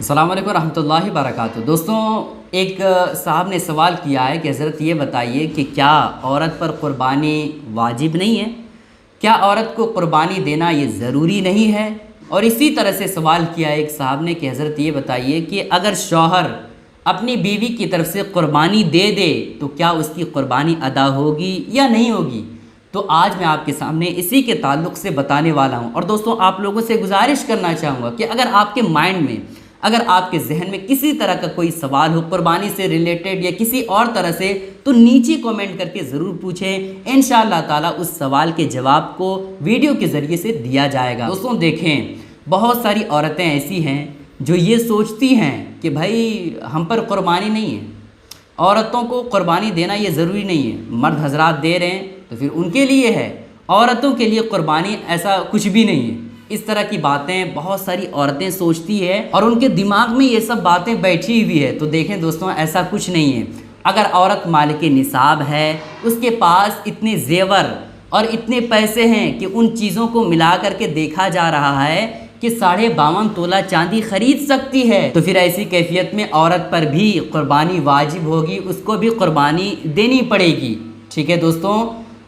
अस्सलाम वालेकुम रहमतुल्लाहि वबरकातुहू। दोस्तों, एक साहब ने सवाल किया है कि हज़रत ये बताइए कि क्या औरत पर क़ुरबानी वाजिब नहीं है? क्या औरत को क़ुरबानी देना ये ज़रूरी नहीं है? और इसी तरह से सवाल किया एक साहब ने कि हज़रत ये बताइए कि अगर शौहर अपनी बीवी की तरफ से क़ुरबानी दे दे तो क्या उसकी क़ुरबानी अदा होगी या नहीं होगी? तो आज मैं आपके सामने इसी के ताल्लुक़ से बताने वाला हूँ। और दोस्तों, आप लोगों से गुजारिश करना चाहूँगा कि अगर आपके माइंड में, अगर आपके जहन में किसी तरह का कोई सवाल हो क़ुरबानी से रिलेटेड या किसी और तरह से, तो नीचे कमेंट करके ज़रूर पूछें। इंशाअल्लाह ताला उस सवाल के जवाब को वीडियो के ज़रिए से दिया जाएगा। दोस्तों देखें, बहुत सारी औरतें ऐसी हैं जो ये सोचती हैं कि भाई हम पर क़ुरबानी नहीं है, औरतों को क़ुरबानी देना ये ज़रूरी नहीं है, मर्द हजरात दे रहे हैं तो फिर उनके लिए है, औरतों के लिए क़ुरबानी ऐसा कुछ भी नहीं है। इस तरह की बातें बहुत सारी औरतें सोचती है और उनके दिमाग में ये सब बातें बैठी हुई है। तो देखें दोस्तों, ऐसा कुछ नहीं है। अगर औरत मालिक निसाब है, उसके पास इतने जेवर और इतने पैसे हैं कि उन चीज़ों को मिला करके देखा जा रहा है कि 52.5 तोला चांदी खरीद सकती है, तो फिर ऐसी कैफियत में औरत पर भी क़ुरबानी वाजिब होगी, उसको भी क़ुरबानी देनी पड़ेगी। ठीक है दोस्तों,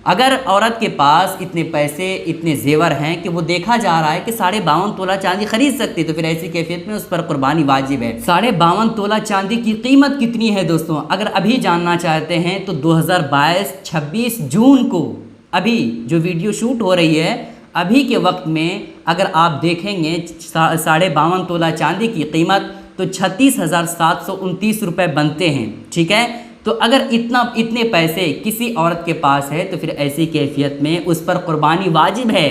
अगर औरत के पास इतने पैसे, इतने जेवर हैं कि वो देखा जा रहा है कि 52.5 तोला चांदी खरीद सकती है, तो फिर ऐसी कैफियत में उस पर क़ुरबानी वाजिब है। 52.5 तोला चांदी की कीमत कितनी है दोस्तों? अगर अभी जानना चाहते हैं तो 2022 26 जून को, अभी जो वीडियो शूट हो रही है, अभी के वक्त में अगर आप देखेंगे 52.5 तोला चांदी की कीमत तो 36,729 रुपये बनते हैं। ठीक है, तो अगर इतने पैसे किसी औरत के पास है तो फिर ऐसी कैफियत में उस पर क़ुरबानी वाजिब है,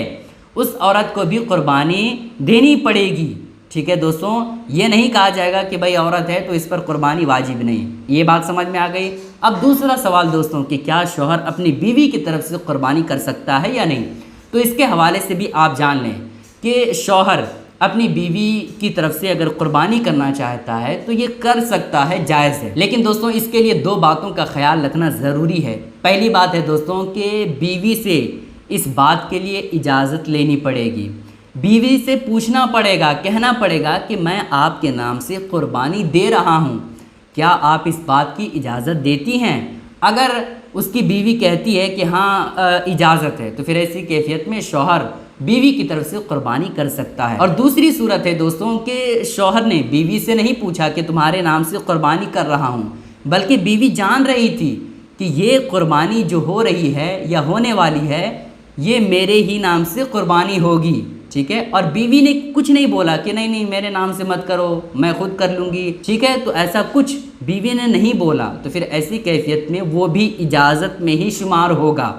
उस औरत को भी क़ुरबानी देनी पड़ेगी। ठीक है दोस्तों, ये नहीं कहा जाएगा कि भाई औरत है तो इस पर क़ुरबानी वाजिब नहीं। ये बात समझ में आ गई। अब दूसरा सवाल दोस्तों कि क्या शौहर अपनी बीवी की तरफ से क़ुरबानी कर सकता है या नहीं? तो इसके हवाले से भी आप जान लें कि शौहर अपनी बीवी की तरफ से अगर क़ुरबानी करना चाहता है तो ये कर सकता है, जायज़ है। लेकिन दोस्तों, इसके लिए दो बातों का ख्याल रखना ज़रूरी है। पहली बात है दोस्तों कि बीवी से इस बात के लिए इजाज़त लेनी पड़ेगी, बीवी से पूछना पड़ेगा, कहना पड़ेगा कि मैं आपके नाम से क़ुरबानी दे रहा हूँ, क्या आप इस बात की इजाज़त देती हैं? अगर उसकी बीवी कहती है कि हाँ इजाज़त है, तो फिर ऐसी कैफियत में शौहर बीवी की तरफ से क़ुरबानी कर सकता है। और दूसरी सूरत है दोस्तों कि शौहर ने बीवी से नहीं पूछा कि तुम्हारे नाम से क़ुरबानी कर रहा हूँ, बल्कि बीवी जान रही थी कि ये क़ुरबानी जो हो रही है या होने वाली है, ये मेरे ही नाम से क़ुरबानी होगी। ठीक है, और बीवी ने कुछ नहीं बोला कि नहीं नहीं मेरे नाम से मत करो, मैं खुद कर लूँगी। ठीक है, तो ऐसा कुछ बीवी ने नहीं बोला, तो फिर ऐसी कैफियत में वो भी इजाज़त में ही शुमार होगा।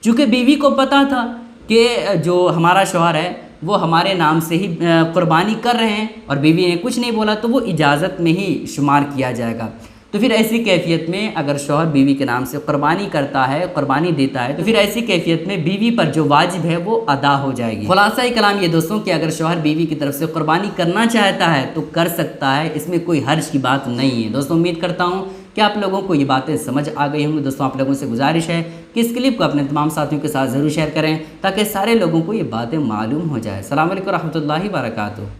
चूँकि बीवी को पता था कि जो हमारा शौहर है वो हमारे नाम से ही क़ुरबानी कर रहे हैं और बीवी ने कुछ नहीं बोला, तो वो इजाज़त में ही शुमार किया जाएगा। तो फिर ऐसी कैफियत में अगर शौहर बीवी के नाम से क़ुरबानी करता है, क़ुरबानी देता है, तो फिर ऐसी कैफियत में बीवी पर जो वाजिब है वो अदा हो जाएगी। खुलासा कलाम ये दोस्तों कि अगर शौहर बीवी की तरफ से क़ुरबानी करना चाहता है तो कर सकता है, इसमें कोई हर्ज की बात नहीं है। दोस्तों, उम्मीद करता हूँ कि आप लोगों को ये बातें समझ आ गई होंगी। दोस्तों, आप लोगों से गुजारिश है कि इस क्लिप को अपने तमाम साथियों के साथ ज़रूर शेयर करें ताकि सारे लोगों को ये बातें मालूम हो जाए। अस्सलाम वालेकुम रहमतुल्लाहि व बरकातुहू।